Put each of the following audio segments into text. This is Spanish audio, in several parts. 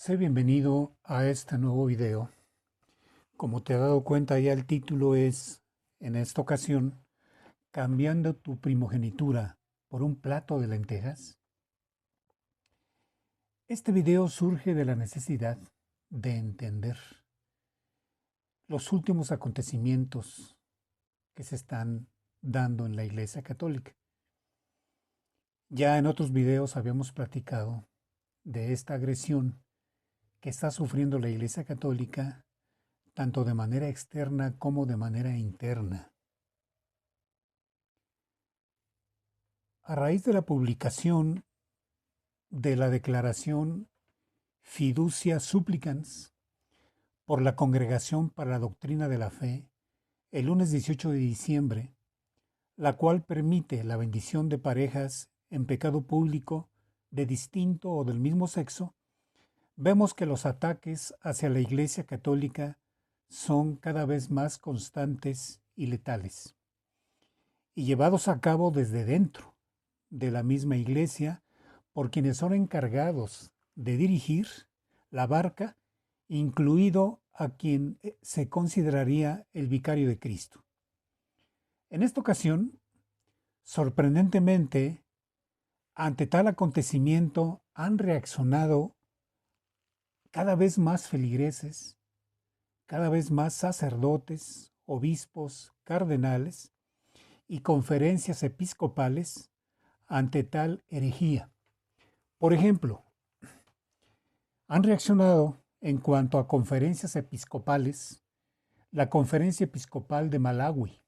Sé bienvenido a este nuevo video. Como te has dado cuenta, ya el título es, en esta ocasión, cambiando tu primogenitura por un plato de lentejas. Este video surge de la necesidad de entender los últimos acontecimientos que se están dando en la Iglesia Católica. Ya en otros videos habíamos platicado de esta agresión que está sufriendo la Iglesia Católica tanto de manera externa como de manera interna. A raíz de la publicación de la declaración Fiducia Supplicans por la Congregación para la Doctrina de la Fe, el lunes 18 de diciembre, la cual permite la bendición de parejas en pecado público de distinto o del mismo sexo, vemos que los ataques hacia la Iglesia Católica son cada vez más constantes y letales, y llevados a cabo desde dentro de la misma Iglesia por quienes son encargados de dirigir la barca, incluido a quien se consideraría el vicario de Cristo. En esta ocasión, sorprendentemente, ante tal acontecimiento han reaccionado cada vez más feligreses, cada vez más sacerdotes, obispos, cardenales y conferencias episcopales ante tal herejía. Por ejemplo, han reaccionado en cuanto a conferencias episcopales, la Conferencia Episcopal de Malawi,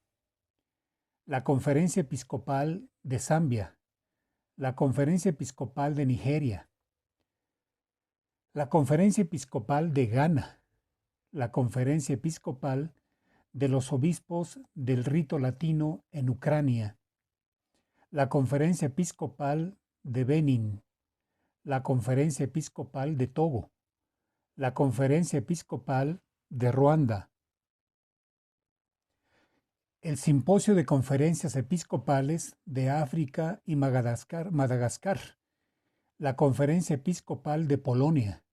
la Conferencia Episcopal de Zambia, la Conferencia Episcopal de Nigeria, la Conferencia Episcopal de Ghana, la Conferencia Episcopal de los Obispos del Rito Latino en Ucrania, la Conferencia Episcopal de Benín, la Conferencia Episcopal de Togo, la Conferencia Episcopal de Ruanda, el Simposio de Conferencias Episcopales de África y Madagascar, la Conferencia Episcopal de Polonia,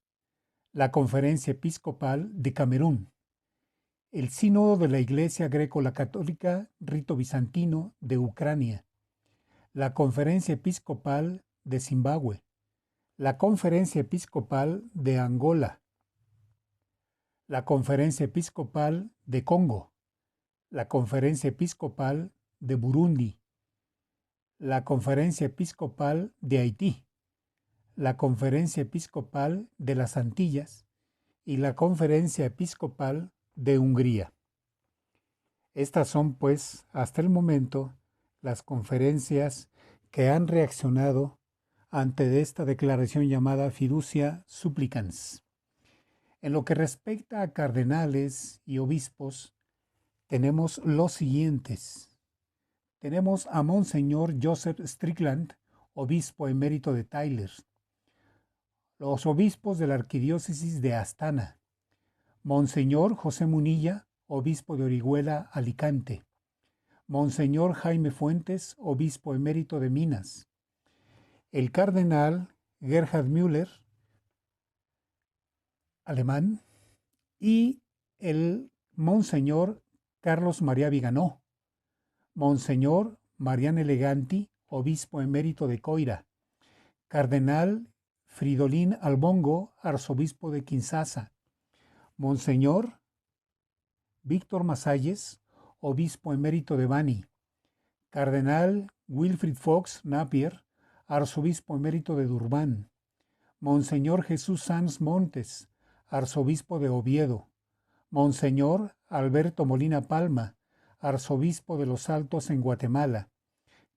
la Conferencia Episcopal de Camerún, el Sínodo de la Iglesia Greco-Católica Rito Bizantino de Ucrania, la Conferencia Episcopal de Zimbabue, la Conferencia Episcopal de Angola, la Conferencia Episcopal de Congo, la Conferencia Episcopal de Burundi, la Conferencia Episcopal de Haití, la Conferencia Episcopal de las Antillas y la Conferencia Episcopal de Hungría. Estas son, pues, hasta el momento, las conferencias que han reaccionado ante esta declaración llamada Fiducia Supplicans. En lo que respecta a cardenales y obispos, tenemos los siguientes. Tenemos a Monseñor Joseph Strickland, obispo emérito de Tyler, los obispos de la Arquidiócesis de Astana, Monseñor José Munilla, obispo de Orihuela, Alicante, Monseñor Jaime Fuentes, obispo emérito de Minas, el cardenal Gerhard Müller, alemán, y el Monseñor Carlos María Viganó, Monseñor Marián Eleganti, obispo emérito de Coira, cardenal Fridolín Albongo, arzobispo de Kinshasa, Monseñor Víctor Masalles, obispo emérito de Bani, cardenal Wilfrid Fox Napier, arzobispo emérito de Durban, Monseñor Jesús Sanz Montes, arzobispo de Oviedo, Monseñor Alberto Molina Palma, arzobispo de Los Altos en Guatemala,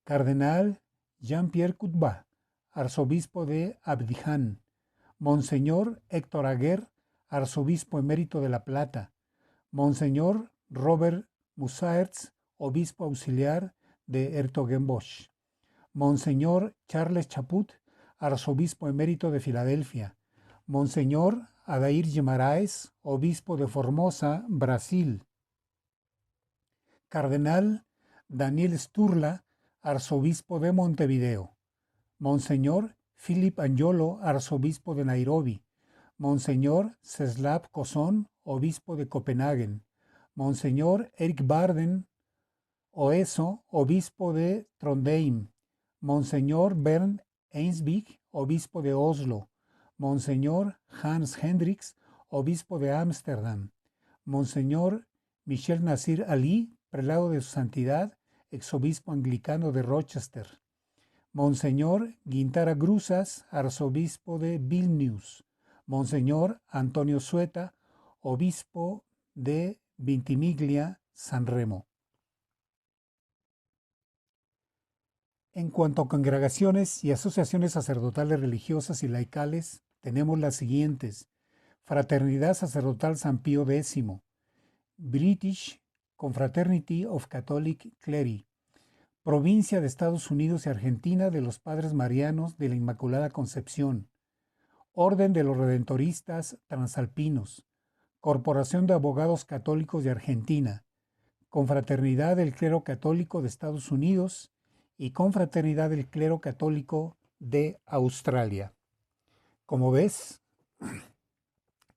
cardenal Jean-Pierre Cutba, arzobispo de Abidjan, Monseñor Héctor Aguer, arzobispo emérito de La Plata, Monseñor Robert Musaerts, obispo auxiliar de Hertogenbosch, Monseñor Charles Chaput, arzobispo emérito de Filadelfia, Monseñor Adair Guimaraes, obispo de Formosa, Brasil, Cardenal Daniel Sturla, arzobispo de Montevideo, Monseñor Philip Angiolo, arzobispo de Nairobi, Monseñor Czeslaw Kosson, obispo de Copenhagen, Monseñor Erik Barden Oeso, obispo de Trondheim, Monseñor Bernd Einsvik, obispo de Oslo, Monseñor Hans Hendricks, obispo de Ámsterdam, Monseñor Michel Nasir Ali, prelado de su santidad, exobispo anglicano de Rochester, Monseñor Guintara Grusas, arzobispo de Vilnius, Monseñor Antonio Sueta, obispo de Ventimiglia, San Remo. En cuanto a congregaciones y asociaciones sacerdotales religiosas y laicales, tenemos las siguientes: Fraternidad Sacerdotal San Pío X, British Confraternity of Catholic Clergy, Provincia de Estados Unidos y Argentina de los Padres Marianos de la Inmaculada Concepción, Orden de los Redentoristas Transalpinos, Corporación de Abogados Católicos de Argentina, Confraternidad del Clero Católico de Estados Unidos y Confraternidad del Clero Católico de Australia. Como ves,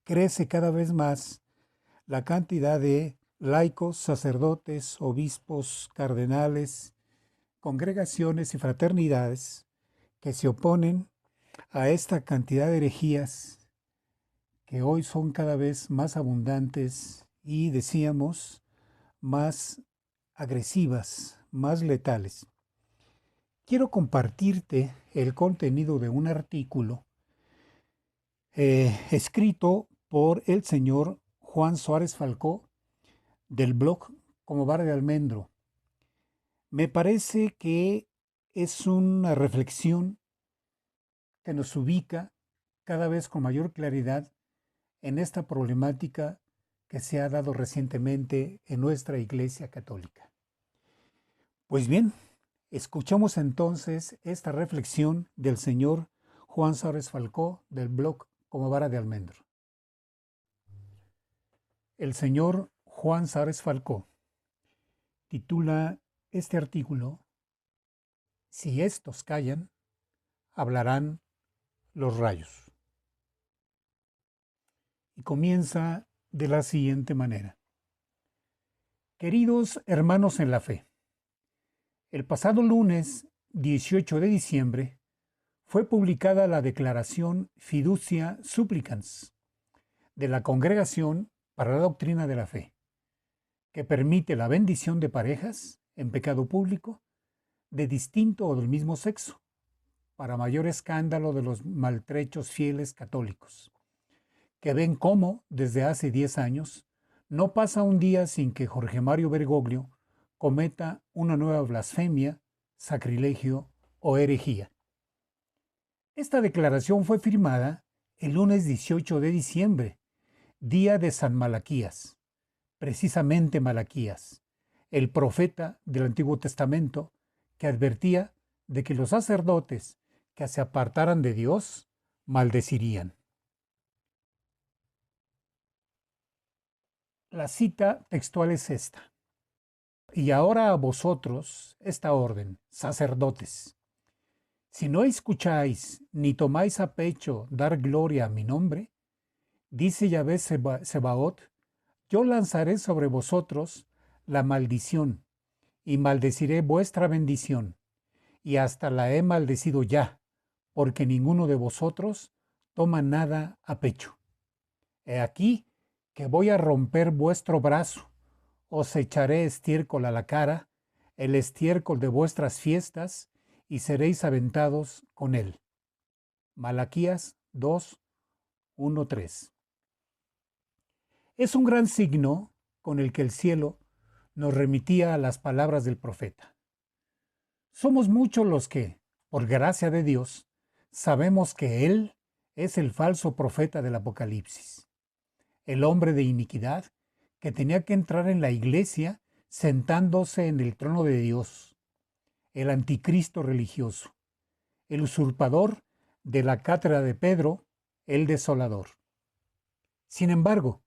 crece cada vez más la cantidad de laicos, sacerdotes, obispos, cardenales, congregaciones y fraternidades que se oponen a esta cantidad de herejías que hoy son cada vez más abundantes y, decíamos, más agresivas, más letales. Quiero compartirte el contenido de un artículo escrito por el señor Juan Suárez Falcó del blog Como Vara de Almendro. Me parece que es una reflexión que nos ubica cada vez con mayor claridad en esta problemática que se ha dado recientemente en nuestra Iglesia Católica. Pues bien, escuchamos entonces esta reflexión del señor Juan Suárez Falcó del blog Como Vara de Almendro. El señor Juan Suárez Falcó titula este artículo: Si estos callan, hablarán los rayos. Y comienza de la siguiente manera. Queridos hermanos en la fe, el pasado lunes 18 de diciembre fue publicada la declaración Fiducia Supplicans de la Congregación para la Doctrina de la Fe, que permite la bendición de parejas en pecado público de distinto o del mismo sexo, para mayor escándalo de los maltrechos fieles católicos, que ven cómo, desde hace 10 años, no pasa un día sin que Jorge Mario Bergoglio cometa una nueva blasfemia, sacrilegio o herejía. Esta declaración fue firmada el lunes 18 de diciembre, día de San Malaquías, precisamente Malaquías, el profeta del Antiguo Testamento, que advertía de que los sacerdotes que se apartaran de Dios maldecirían. La cita textual es esta: Y ahora a vosotros esta orden, sacerdotes, si no escucháis ni tomáis a pecho dar gloria a mi nombre, dice Yahvé Sebaot, yo lanzaré sobre vosotros la maldición y maldeciré vuestra bendición, y hasta la he maldecido ya, porque ninguno de vosotros toma nada a pecho. He aquí que voy a romper vuestro brazo, os echaré estiércol a la cara, el estiércol de vuestras fiestas, y seréis aventados con él. Malaquías 2, 1, 3. Es un gran signo con el que el cielo nos remitía a las palabras del profeta. Somos muchos los que, por gracia de Dios, sabemos que Él es el falso profeta del Apocalipsis. el hombre de iniquidad, que tenía que entrar en la iglesia sentándose en el trono de Dios, el anticristo religioso, el usurpador de la cátedra de Pedro, el desolador. Sin embargo,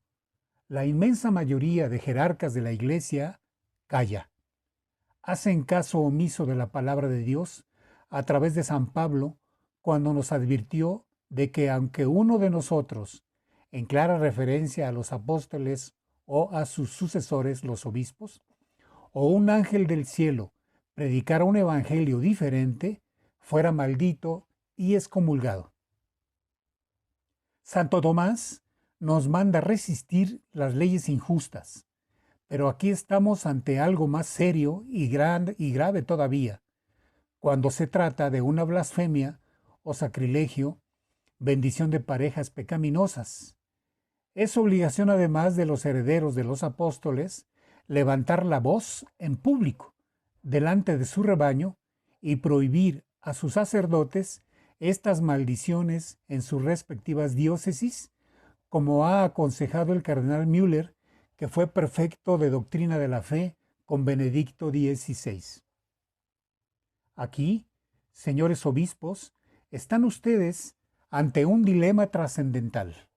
la inmensa mayoría de jerarcas de la iglesia calla, hacen caso omiso de la palabra de Dios a través de San Pablo cuando nos advirtió de que aunque uno de nosotros, en clara referencia a los apóstoles o a sus sucesores, los obispos, o un ángel del cielo predicara un evangelio diferente, fuera maldito y excomulgado. Santo Tomás nos manda resistir las leyes injustas, pero aquí estamos ante algo más serio y grave todavía, cuando se trata de una blasfemia o sacrilegio, bendición de parejas pecaminosas. Es obligación además de los herederos de los apóstoles levantar la voz en público, delante de su rebaño, y prohibir a sus sacerdotes estas maldiciones en sus respectivas diócesis, como ha aconsejado el cardenal Müller, que fue prefecto de doctrina de la fe con Benedicto XVI. Aquí, señores obispos, están ustedes ante un dilema trascendental,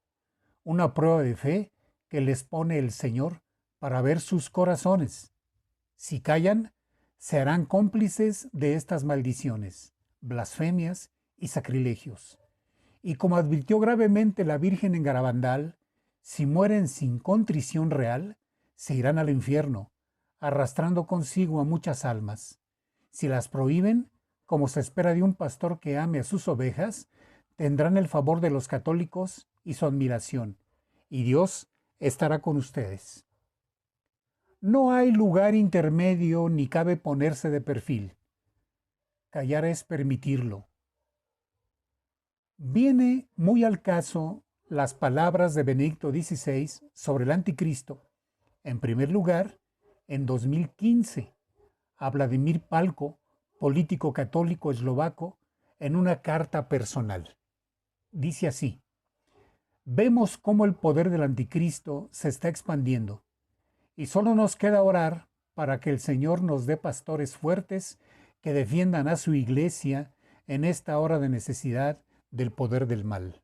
una prueba de fe que les pone el Señor para ver sus corazones. Si callan, se harán cómplices de estas maldiciones, blasfemias y sacrilegios. Y como advirtió gravemente la Virgen en Garabandal, si mueren sin contrición real, se irán al infierno, arrastrando consigo a muchas almas. Si las prohíben, como se espera de un pastor que ame a sus ovejas, tendrán el favor de los católicos y su admiración, y Dios estará con ustedes. No hay lugar intermedio ni cabe ponerse de perfil. Callar es permitirlo. Viene muy al caso las palabras de Benedicto XVI sobre el anticristo. En primer lugar, en 2015, a Vladimir Palko, político católico eslovaco, en una carta personal. Dice así: vemos cómo el poder del anticristo se está expandiendo y solo nos queda orar para que el Señor nos dé pastores fuertes que defiendan a su iglesia en esta hora de necesidad del poder del mal.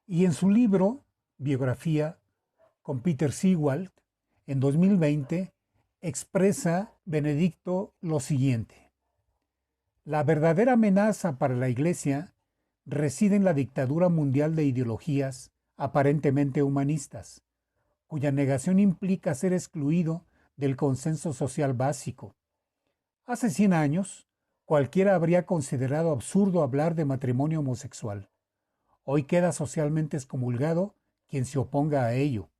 Y en su libro, Biografía, con Peter Seewald, en 2020, expresa Benedicto lo siguiente: la verdadera amenaza para la Iglesia reside en la dictadura mundial de ideologías aparentemente humanistas, cuya negación implica ser excluido del consenso social básico. Hace 100 años, cualquiera habría considerado absurdo hablar de matrimonio homosexual. Hoy queda socialmente excomulgado quien se oponga a ello.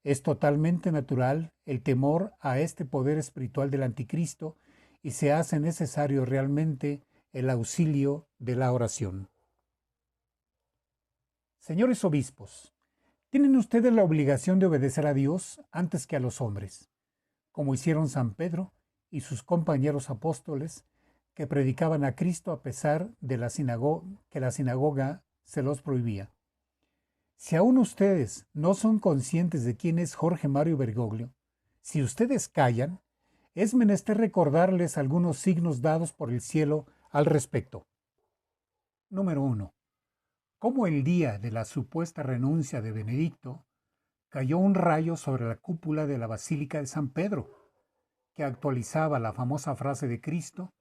Es totalmente natural el temor a este poder espiritual del anticristo y se hace necesario realmente el auxilio de la oración. Señores obispos, tienen ustedes la obligación de obedecer a Dios antes que a los hombres, como hicieron San Pedro y sus compañeros apóstoles que predicaban a Cristo a pesar de que la sinagoga se los prohibía. Si aún ustedes no son conscientes de quién es Jorge Mario Bergoglio, si ustedes callan, es menester recordarles algunos signos dados por el cielo al respecto. Número 1. Cómo el día de la supuesta renuncia de Benedicto cayó un rayo sobre la cúpula de la Basílica de San Pedro, que actualizaba la famosa frase de Cristo: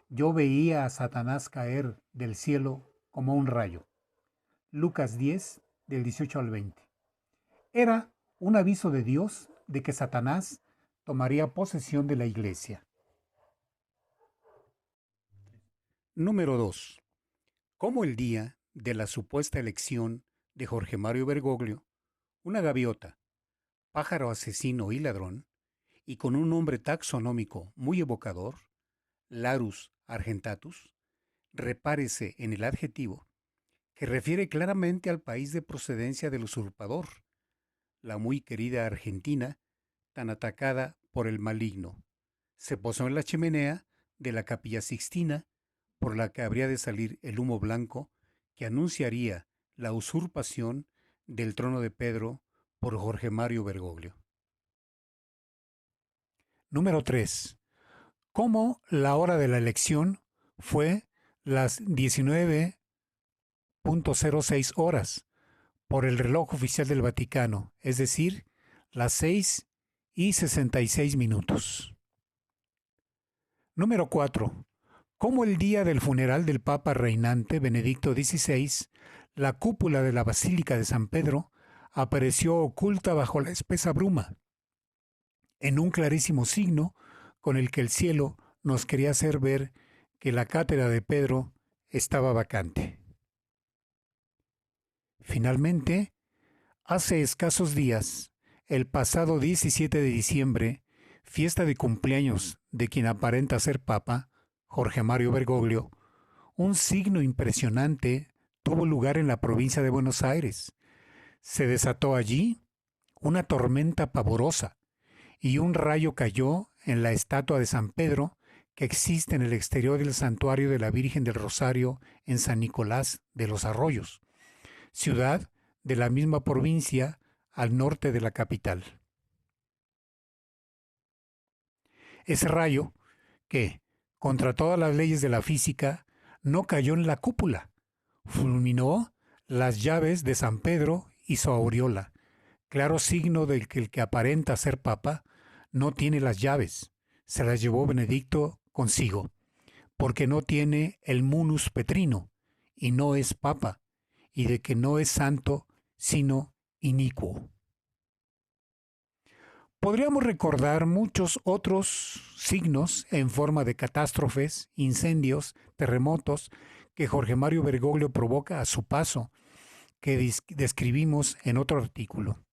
yo veía a Satanás caer del cielo como un rayo. Lucas 10, del 18 al 20. Era un aviso de Dios de que Satanás tomaría posesión de la iglesia. Número 2. Cómo el día de la supuesta elección de Jorge Mario Bergoglio, una gaviota, pájaro asesino y ladrón, y con un nombre taxonómico muy evocador, Larus argentatus, repárese en el adjetivo, que refiere claramente al país de procedencia del usurpador, la muy querida Argentina, tan atacada por el maligno, se posó en la chimenea de la Capilla Sixtina, por la que habría de salir el humo blanco que anunciaría la usurpación del trono de Pedro por Jorge Mario Bergoglio. Número 3. ¿Cómo la hora de la elección fue las 19:06 horas por el reloj oficial del Vaticano, es decir, las 6:66? Número 4. ¿Cómo el día del funeral del Papa reinante Benedicto XVI, la cúpula de la Basílica de San Pedro apareció oculta bajo la espesa bruma, en un clarísimo signo con el que el cielo nos quería hacer ver que la cátedra de Pedro estaba vacante? Finalmente, hace escasos días, el pasado 17 de diciembre, fiesta de cumpleaños de quien aparenta ser Papa, Jorge Mario Bergoglio, un signo impresionante tuvo lugar en la provincia de Buenos Aires. Se desató allí una tormenta pavorosa y un rayo cayó en la estatua de San Pedro que existe en el exterior del santuario de la Virgen del Rosario en San Nicolás de los Arroyos, ciudad de la misma provincia al norte de la capital. Ese rayo, que, contra todas las leyes de la física, no cayó en la cúpula, fulminó las llaves de San Pedro y su aureola, claro signo de que el que aparenta ser papa no tiene las llaves, se las llevó Benedicto consigo, porque no tiene el munus petrino y no es papa, y de que no es santo, sino inicuo. Podríamos recordar muchos otros signos en forma de catástrofes, incendios, terremotos que Jorge Mario Bergoglio provoca a su paso, que describimos en otro artículo.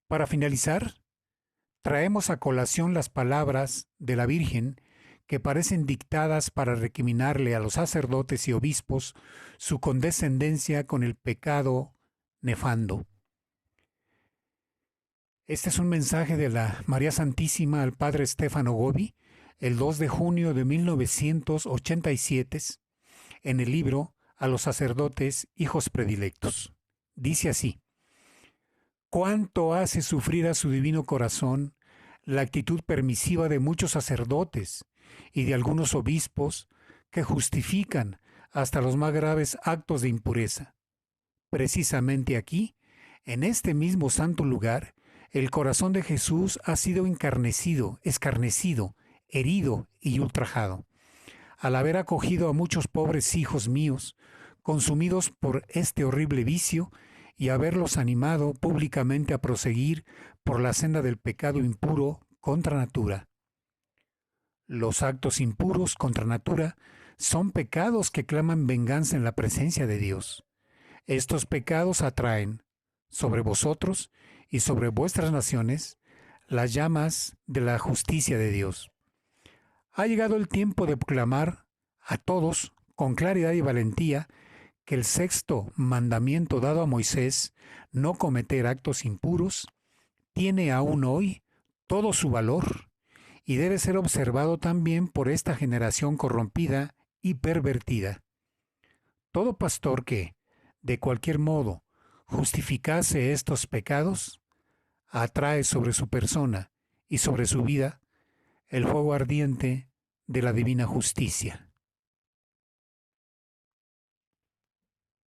Para finalizar, traemos a colación las palabras de la Virgen que parecen dictadas para recriminarle a los sacerdotes y obispos su condescendencia con el pecado nefando. Este es un mensaje de la María Santísima al Padre Stefano Gobi el 2 de junio de 1987 en el libro A los sacerdotes, hijos predilectos. Dice así: ¿cuánto hace sufrir a su divino corazón la actitud permisiva de muchos sacerdotes y de algunos obispos que justifican hasta los más graves actos de impureza? Precisamente aquí, en este mismo santo lugar, el corazón de Jesús ha sido escarnecido, herido y ultrajado, al haber acogido a muchos pobres hijos míos, consumidos por este horrible vicio, y haberlos animado públicamente a proseguir por la senda del pecado impuro contra natura. Los actos impuros contra natura son pecados que claman venganza en la presencia de Dios. Estos pecados atraen sobre vosotros y sobre vuestras naciones las llamas de la justicia de Dios. Ha llegado el tiempo de proclamar a todos con claridad y valentía que el sexto mandamiento dado a Moisés, no cometer actos impuros, tiene aún hoy todo su valor y debe ser observado también por esta generación corrompida y pervertida. Todo pastor que, de cualquier modo, justificase estos pecados, atrae sobre su persona y sobre su vida el fuego ardiente de la divina justicia.